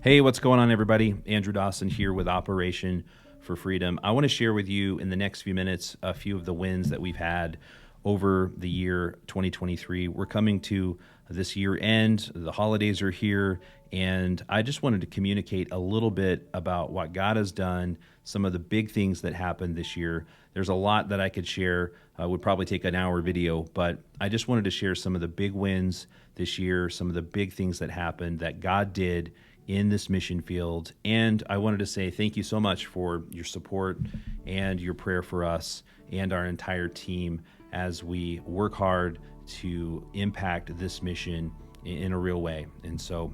Hey, what's going on, everybody? Andrew Dawson here with Operation for Freedom. I want to share with you in the next few minutes a few of the wins that we've had over the year 2023. We're coming to this year end, the holidays are here, and I just wanted to communicate a little bit about what God has done, some of the big things that happened this year. There's a lot that I could share, would probably take an hour video, but I just wanted to share some of the big wins this year, some of the big things that happened that God did in this mission field. And I wanted to say thank you so much for your support and your prayer for us and our entire team as we work hard to impact this mission in a real way. And so,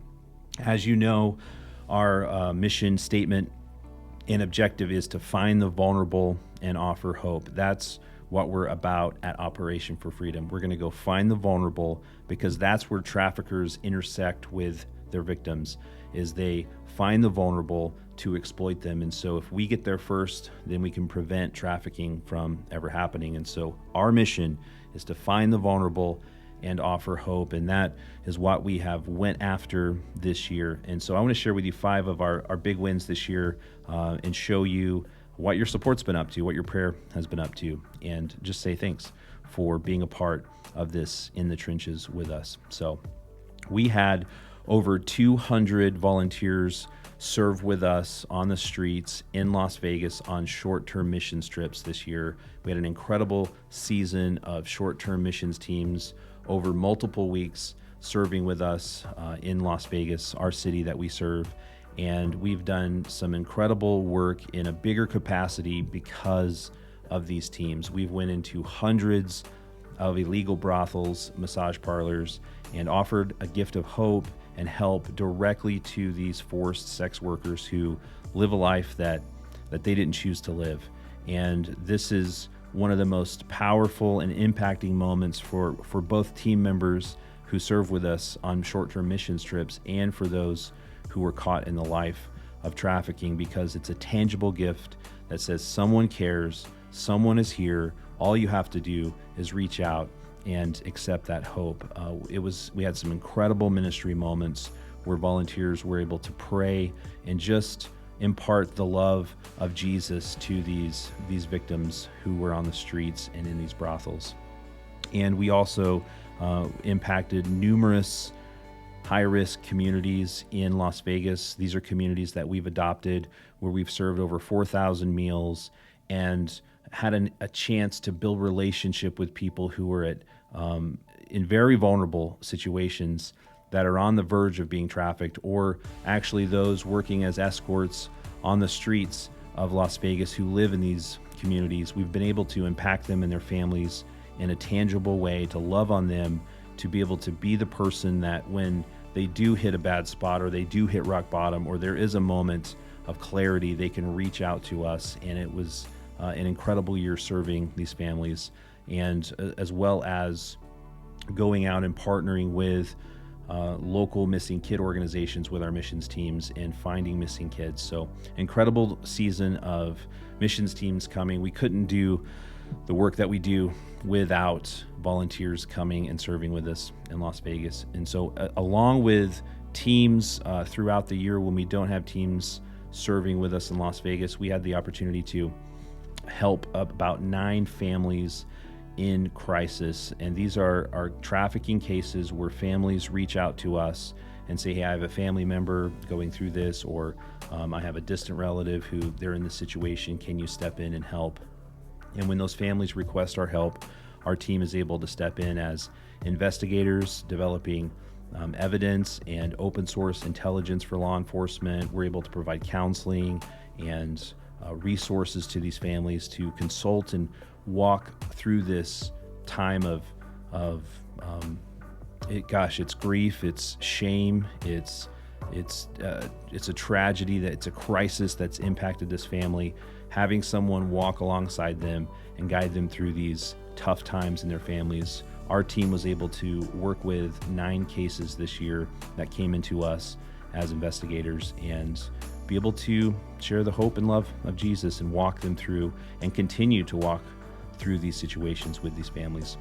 as you know, our mission statement and objective is to find the vulnerable and offer hope. That's what we're about at Operation for Freedom. We're going to go find the vulnerable because that's where traffickers intersect with their victims, is they find the vulnerable to exploit them. And so if we get there first, then we can prevent trafficking from ever happening. And so our mission is to find the vulnerable and offer hope. And that is what we have went after this year. And so I want to share with you 5 of our big wins this year and show you what your support's been up to, what your prayer has been up to, and just say thanks for being a part of this in the trenches with us. So we had over 200 volunteers serve with us on the streets in Las Vegas on short-term missions trips this year. We had an incredible season of short-term missions teams over multiple weeks serving with us in Las Vegas, our city that we serve. And we've done some incredible work in a bigger capacity because of these teams. We've went into hundreds of illegal brothels, massage parlors, and offered a gift of hope and help directly to these forced sex workers who live a life that they didn't choose to live. And this is one of the most powerful and impacting moments for both team members who serve with us on short-term missions trips and for those who were caught in the life of trafficking, because it's a tangible gift that says someone cares, someone is here, all you have to do is reach out and accept that hope. We had some incredible ministry moments where volunteers were able to pray and just impart the love of Jesus to these victims who were on the streets and in these brothels. And we also impacted numerous high-risk communities in Las Vegas. These are communities that we've adopted where we've served over 4,000 meals and had a chance to build relationship with people who were in very vulnerable situations that are on the verge of being trafficked, or actually those working as escorts on the streets of Las Vegas who live in these communities. We've been able to impact them and their families in a tangible way, to love on them, to be able to be the person that when they do hit a bad spot or they do hit rock bottom or there is a moment of clarity, they can reach out to us. And it was an incredible year serving these families, and as well as going out and partnering with local missing kid organizations with our missions teams and finding missing kids. So incredible season of missions teams coming. We couldn't do the work that we do without volunteers coming and serving with us in Las Vegas. And so along with teams throughout the year, when we don't have teams serving with us in Las Vegas, we had the opportunity to help about 9 families in crisis. And these are trafficking cases where families reach out to us and say, hey, I have a family member going through this, or I have a distant relative who they're in this situation. Can you step in and help? And when those families request our help, our team is able to step in as investigators, developing evidence and open source intelligence for law enforcement. We're able to provide counseling and resources to these families to consult and walk through this time of it's grief, it's shame, it's a tragedy, that it's a crisis that's impacted this family. Having someone walk alongside them and guide them through these tough times in their families. Our team was able to work with 9 cases this year that came into us as investigators and be able to share the hope and love of Jesus and walk them through and continue to walk through these situations with these families.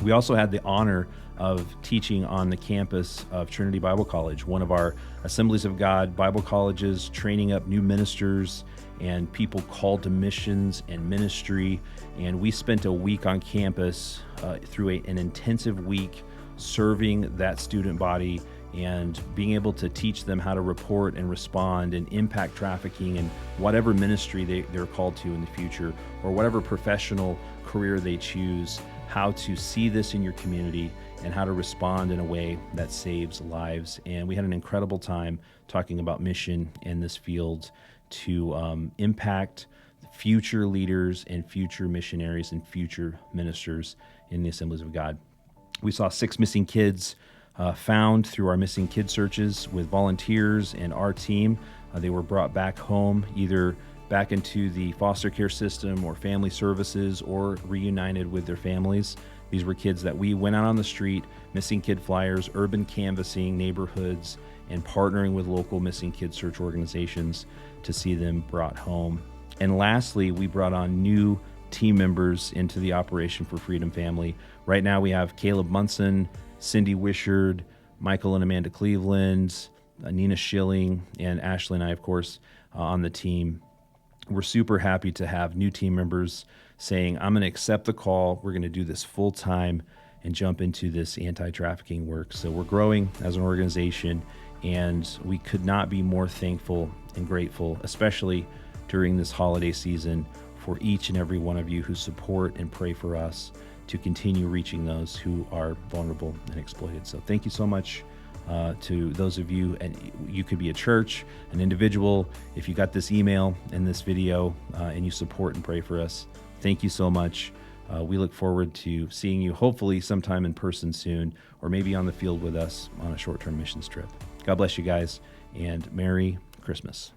We also had the honor of teaching on the campus of Trinity Bible College, one of our Assemblies of God Bible colleges, training up new ministers and people called to missions and ministry. And we spent a week on campus through an intensive week serving that student body and being able to teach them how to report and respond and impact trafficking and whatever ministry they're called to in the future, or whatever professional career they choose, how to see this in your community and how to respond in a way that saves lives. And we had an incredible time talking about mission in this field to impact future leaders and future missionaries and future ministers in the Assemblies of God. We saw 6 missing kids found through our missing kid searches with volunteers and our team. They were brought back home, either back into the foster care system or family services, or reunited with their families. These were kids that we went out on the street, missing kid flyers, urban canvassing neighborhoods, and partnering with local missing kid search organizations to see them brought home. And lastly, we brought on new team members into the Operation for Freedom family. Right now we have Caleb Munson, Cindy Wishard, Michael and Amanda Cleveland, Nina Schilling, and Ashley and I, of course, on the team. We're super happy to have new team members saying, I'm going to accept the call. We're going to do this full time and jump into this anti-trafficking work. So we're growing as an organization, and we could not be more thankful and grateful, especially during this holiday season, for each and every one of you who support and pray for us to continue reaching those who are vulnerable and exploited. So thank you so much to those of you, and you could be a church, an individual. If you got this email and this video and you support and pray for us, thank you so much. We look forward to seeing you hopefully sometime in person soon, or maybe on the field with us on a short-term missions trip. God bless you guys, and Merry Christmas.